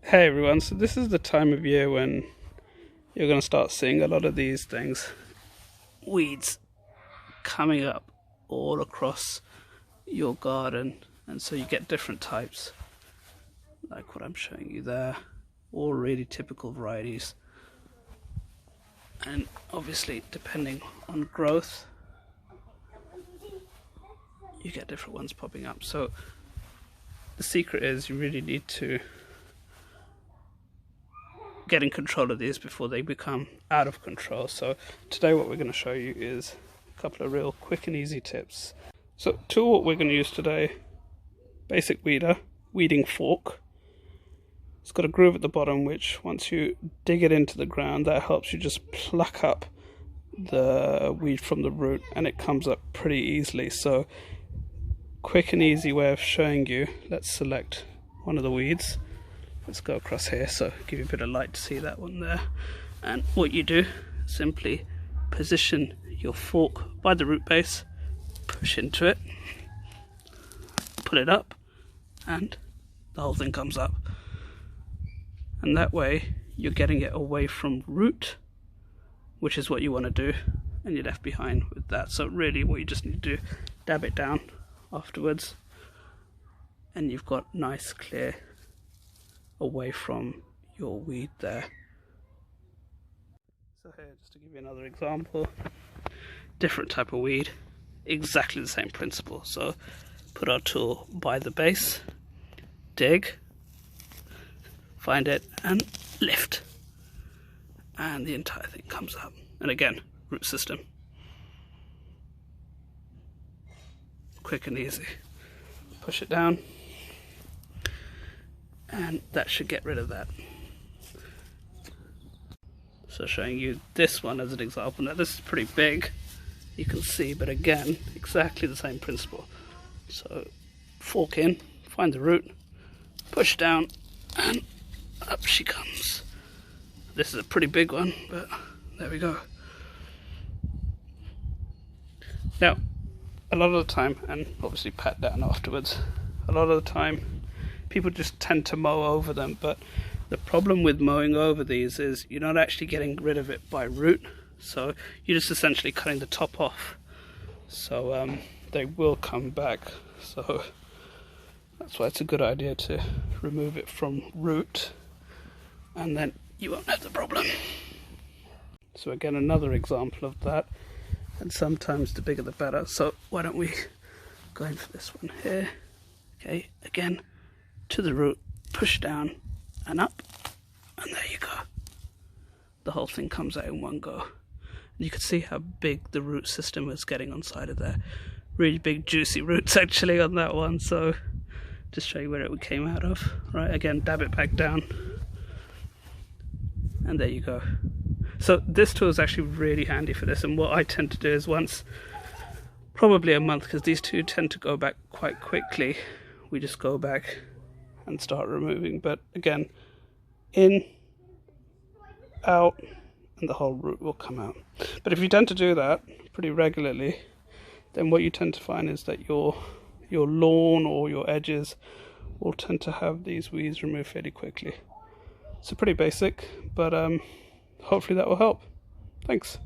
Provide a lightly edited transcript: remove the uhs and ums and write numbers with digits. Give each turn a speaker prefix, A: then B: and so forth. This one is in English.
A: Hey everyone, so this is the time of year when you're going to start seeing a lot of these things, weeds coming up all across your garden, and so you get different types like what I'm showing you there, all really typical varieties, and obviously depending on growth you get different ones popping up. So the secret is you really need to get in control of these before they become out of control. So today what we're going to show you is a couple of real quick and easy tips. So tool we're going to use today, basic weeding fork. It's got a groove at the bottom which once you dig it into the ground, that helps you just pluck up the weed from the root, and it comes up pretty easily. So quick and easy way of showing you. Let's select one of the weeds. Let's go across here, so give you a bit of light to see that one there. And what you do, simply position your fork by the root base, push into it, pull it up, and the whole thing comes up. And that way you're getting it away from root, which is what you want to do, and you're left behind with that. So really what you just need to do, dab it down afterwards, and you've got nice clear away from your weed there. So here, just to give you another example, different type of weed, exactly the same principle. So put our tool by the base, dig, find it and lift, and the entire thing comes up. And again, root system, quick and easy. Push it down, and that should get rid of that. So showing you this one as an example. Now this is pretty big, you can see, but again, exactly the same principle. So fork in, find the root, push down, and up she comes. This is a pretty big one, but there we go. Now, a lot of the time, and obviously pat down afterwards, a lot of the time people just tend to mow over them, but the problem with mowing over these is you're not actually getting rid of it by root, so you're just essentially cutting the top off. So they will come back, so that's why it's a good idea to remove it from root, and then you won't have the problem. So again, another example of that, and sometimes the bigger the better. So why don't we go in for this one here. Okay, again, to the root, push down and up, and there you go. The whole thing comes out in one go. And you can see how big the root system is getting on side of there. Really big juicy roots actually on that one. So just show you where it came out of. Right, again, dab it back down, and there you go. So this tool is actually really handy for this, and what I tend to do is once, probably a month, because these two tend to go back quite quickly, we just go back and start removing. But again, in, out, and the whole root will come out. But if you tend to do that pretty regularly, then what you tend to find is that your lawn or your edges will tend to have these weeds removed fairly quickly. So pretty basic, but hopefully that will help. Thanks.